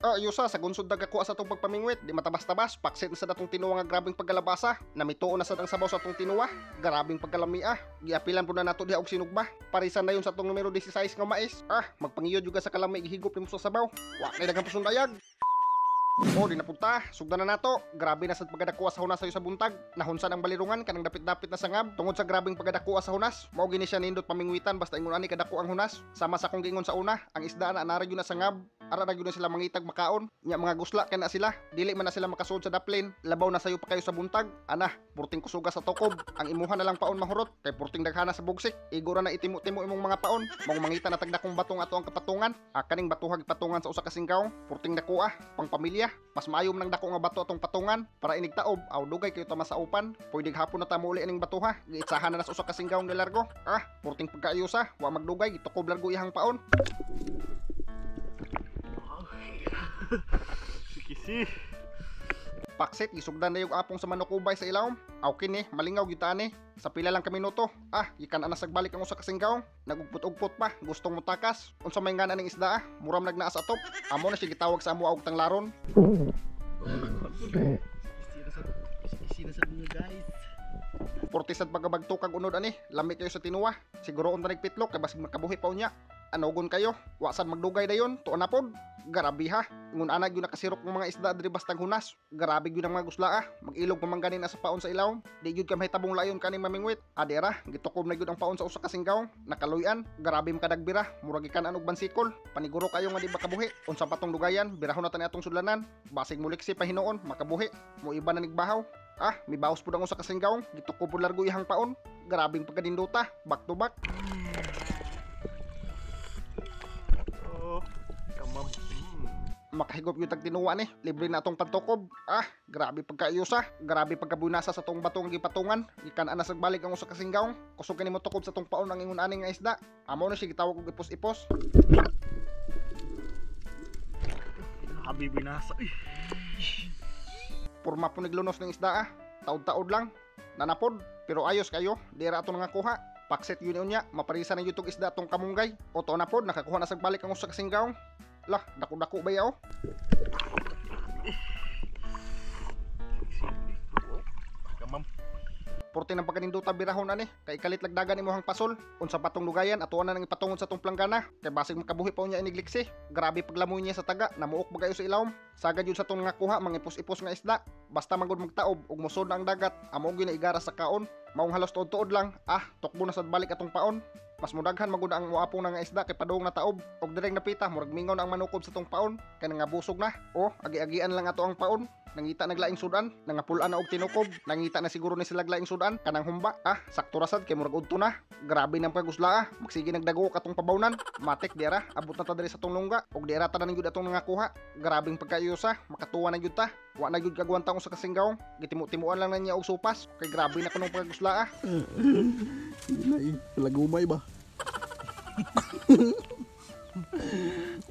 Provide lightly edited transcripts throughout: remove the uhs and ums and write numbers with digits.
Yusa, sa gunsod nagakuha sa itong pagpamingwit, di matabas-tabas, paksit na sa datong tinuwa nga grabing pagkalabasa, namituon na sa dang sabaw sa itong tinuwa, grabing pagkalamia, giapilan po na nato diha og sinugba, parisan na yun sa itong numero 16 nga mais, magpangiyod juga sa kalami, gihigop ni mo sa sabaw, wakay dagang pasundayag. Di napunta, sugdan na nato, grabe na sa pagkadakuha sa hunas sayo sa buntag, nahunsan ang balirungan, kanang dapit-dapit na sangab, tungod sa grabing pagkadakuha sa hunas, mao gini siya nindot pamingwitan, basta ingon ani kadako ang hunas, sama sa kong gingon sa una, ang isda na naragyo na sangab, ara na gyud na sila mangitag makaon, nya mga gusla kay na sila, dili man na sila makasud sa daplin, labaw na sayo pa kayo sa buntag, ana, purting kusuga sa tokob, ang imuha na lang paon mahurot, kay purting daghana sa bugsik, igura na itimo-timo imong mga paon, mao mangita na tagdakong batong ato ang kapatungan, kaning batuhag patungan sa usa ka singkaw, purting dakuha, pang pamilya, mas maayom nang dako nga bato atong patungan, para inig taob, aw dugay kayo ta masaupan, pwedeng hapon na ta muli aning batuha, giitsahan na sa usa ka singkaw nga largo, purting pagkaayusa, wa magdugay, gitukob largo ihang paon. Sikisi. Paksit, gisugdan na yung apong sa manukubay sa ilawom. Kini, malingaw gitani. Sa pila lang ka minuto. Ikan na sagbalik ang usa ka singgaw. Nagugput-ugput pa, gustong mutakas. Unsa may ngana ning isda, muram nagnaas atop. Amo na siya gitawag sa amo og tanglaron. Sikisi na sa mga guys. Portisad pagabagto kag unod ani, lami kayo sa tinuwa. Siguro unta nagpitlok kay basig makabuhi pa unya. Anogon kayo, wasan magdugay dayon, tuon na pod. Grabe ha, ngun ana gyud nakasirok ng mga isda diri bastang hunas. Grabe gyud ang mga gusla magilog pamangganin na sa paon sa ilaw. Di gyud ka mahitabong layon kaning mamingwit. Adera, gitukob na gyud ang paon sa usa ka singgaw. Nakaluyan, grabe makadagbira, murag ikan anog bansikol. Paniguro kayo nga di makabuhi. Unsa patong dugayan, birahon na tani atong sudlanan. Basig muliksi pa hinuon, makabuhi. Mo iba na nigbahaw. May bawas pud ang usa ka singgaw, gitukob pud largo ihang paon. Grabing pagkadinduta, back to back. Makahigop yung tagtinuwa ni, libre na atong pantukob. Grabe pagkaayusa, grabe pagkabunasa sa tong batong gipatungan, gikan ana sagbalik ang usa ka singgaw, kusog kani mo tukob sa tong paon ang ingon ani nga isda. Amo na siya gitawag og ipos-ipos. Grabe binasa. Porma po naglunos ng isda taod-taod lang, nanapod, pero ayos kayo, dira ato nga kuha. Pakset yun niya, maparisa na YouTube isda atong kamunggay. Oto na pod, nakakuha na sagbalik ang usa ka singgaw. Lah, dako-dako ba yaw? Kamam. Porte ng pagkaninduta birahon ani, kay kalit lagdagan imuhang pasol. Unsa patong lugayan atuan na nang ipatungon sa tong planggana, kay basig makabuhi pa unya inigliksi. Grabe paglamoy niya sa taga, namuok ba kayo sa ilawom? Sagad yun sa tong nga kuha, mangipos-ipos nga isda. Basta manggod magtaob ug mosod na ang dagat, amo gyud na igara sa kaon. Maong halos tuod-tuod lang, tukbo na sa balik atong paon. Mas mudaghan magud ang muapong na nga isda kay padung na taob og direng napita murag mingaw na ang manukob sa tong paon kay nga busog na. Agi-agian lang ato ang paon. Nangita naglaing sudan, nangapulan na og tinukob, nangita na siguro ni sila laing sudan, kanang humba, sakto rasad kay murag udto na. Grabe nang pagusla magsige nagdago katong pabawnan. Matik diara, abot na ta diri sa tong lungga, og diara ta na gyud atong nangakuha. Grabing pagkayusa, makatuwa na gyud ta. Wa na gyud kagwan taong sa kasinggaw, gitimo-timuan lang na niya og supas, kay grabe na kanong pagusla Lagumay ba?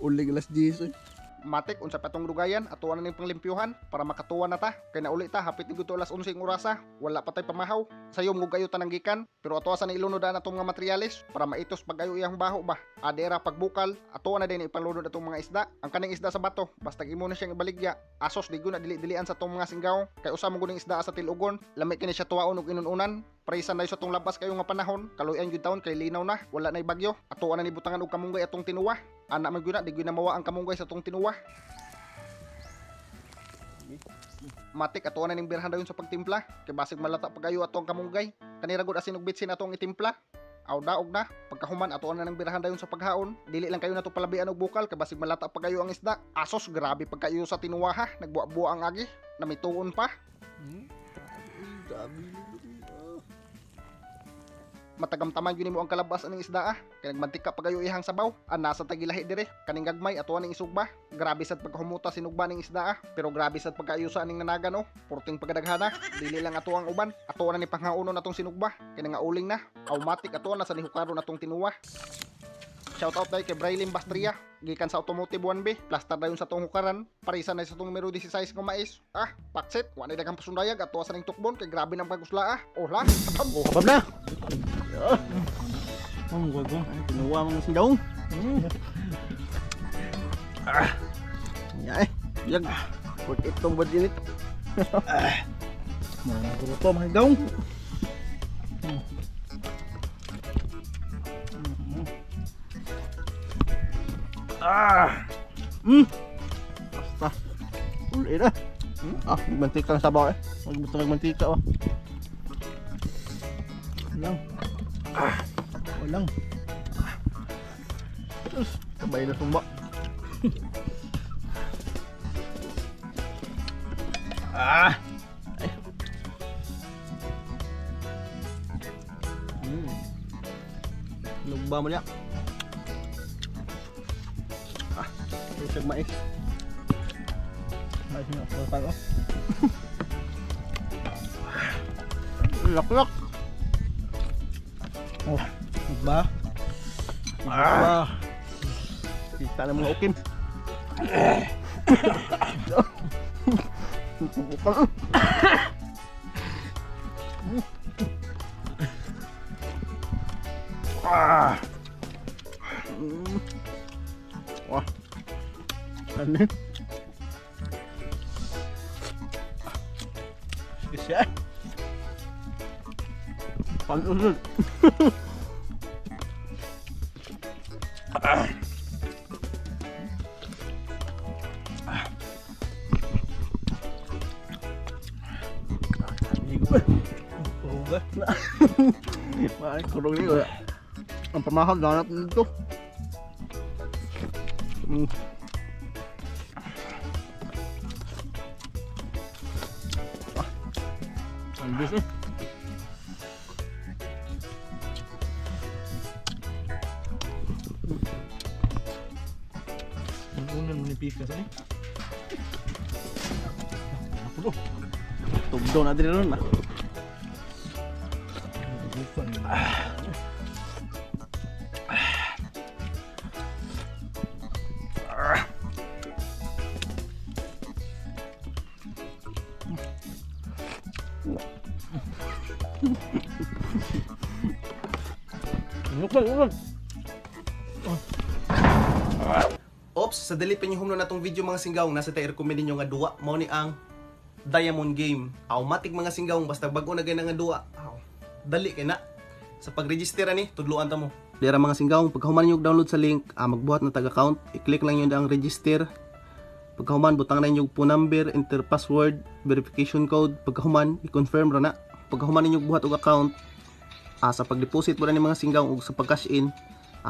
Uli galas 10. Matik unsa patong dugayan atuan na ning panglimpyuhan para makatuwa na ta kay nauli ta hapit ni guto alas 11 orasa wala pa tay pamahaw sayom gugayo tanang gikan pero atuwa sa nailunod na atong mga materyales para maitos pagayo iyang baho ba adera pagbukal atuwa na din ipalunod atong mga isda ang kaning isda sa bato basta imo na siyang ibaligya asos di gyud na dili-dilian sa tong mga singgaw kay usa mo guning isda sa tilugon lami kini siya tuwaon og inununan Parisan na sa tong labas kayo nga panahon, kaluyan gyud taon kay linaw na, wala na bagyo. Atuan na ni butangan og kamunggay atong tinuwa. Ana man gyud na, di gyud na mawa ang kamunggay sa tong tinuwa. Matik atuan na ning birhan dayon sa pagtimpla, kay basig malata pagayo atong kamunggay. Kanira gud asin og bitsin atong itimpla. Daog na, pagkahuman atuan na nang birahan dayon sa paghaon. Dili lang kayo nato palabian og bukal kay basig malata pagayo ang isda. Asos grabe pagkayo sa tinuwa ha, nagbuwa-buwa ang agi, namituon pa. Matagamtaman yun mo ang kalabas ng isda kaya nagmantika pagayo ihang sabaw nasa tagilahi dire kaning gagmay atuan ning isugba grabe sad pagkahumuta sinugba ning isda pero grabe sad pagkaayusa ning nanagan porting pagadaghana dili lang ato ang uban atuan na ni panghaunon natong sinugba kay nga uling na automatic atuan na sa nihukaron natong tinuwa. Shout out kay Braylin Bastria gikan sa Automotive 1B plaster dayon sa tong hukaran parisan na sa tong numero 16 nga mais pakset wa na daghang pasundayag atuwa sa ning tukbon kay grabe nang pagusla ola kabab na gagawin tinuwa mga sindaw Ya yan. Put itong bad unit. Mga grupo mga gaong. Basta. Uli na. Mantika lang sabaw eh. Gusto magmantika oh. Walang. Walang. Sabay na sumba. Ay. Lugba mo niya. Isag mais. Mais na pagpag oh. Lak-lak. Oh, lugba. Lugba. Kita na mga ukim. Wah. Ano? Siya. Panulit. Ay, kurang ini ang pamahal na natin dito. Ang bis eh. Ang unan manipis ka saan eh. Ako do. Tugdo natin rin na. Ops, sa dali pinyuhom na natong video mga singgaw, nasa tayo recommend ninyo nga duwa, mao ni ang Diamond Game. Automatic mga singgaw, basta bago na ganang nga duwa. Dali kay na. Sa pag-register ni, tudluan ta mo. Dira mga singgaw, pagkahuman niyo download sa link, magbuhat na tag-account, i-click lang niyo ang register. Pagkahuman, butang na niyo phone number, enter password, verification code. Pagkahuman, i-confirm ra na. Pagkahuman niyo buhat og account, sa pag-deposit mo na ni mga singgaw ug sa pag-cash in,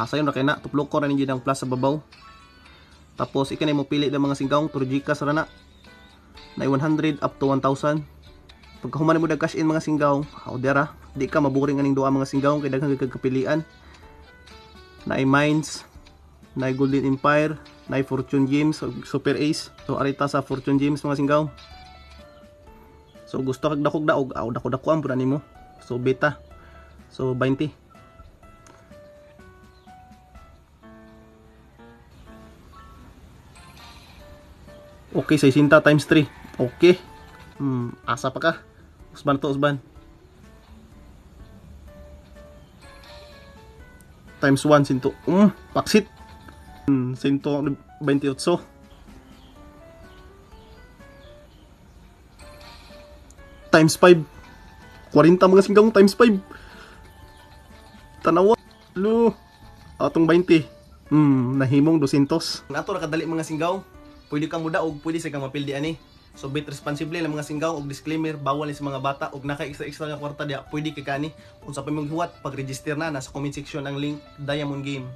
sayon ra kay na, tuplok ko ra ninyo ang plus sa babaw. Tapos ikanay mo pili ng mga singgaw, turjikas ra na. Na 100 up to 1,000. Pagkahuman mo dag cash in mga singgaw, dira, di ka maburing aning duha mga singgaw kay daghang kagkapilian. Na Mines, na Golden Empire, na Fortune Gems, Super Ace. So arita sa Fortune Gems mga singgaw. So gusto kag dakog daog, dako-dako ang pud nimo. So beta. So 20. Okay, 60 times 3. Okay. Asa pa ka? Usban to, usban. Times 1, sinto. Paksit. 128. Times 5. 40 mga singgang times 5. Tanawa. Lo. Atong 20. Nahimong 200. Nato nakadali mga singgaw. Pwede kang mudaog, pwede sa kang mapildi ani. So bit responsible lang mga singgaw og disclaimer, bawal ni sa mga bata og naka extra nga kwarta dia, pwede kay kani. Kung sa pamong huwat, pag-register na nasa comment section ang link Diamond Game.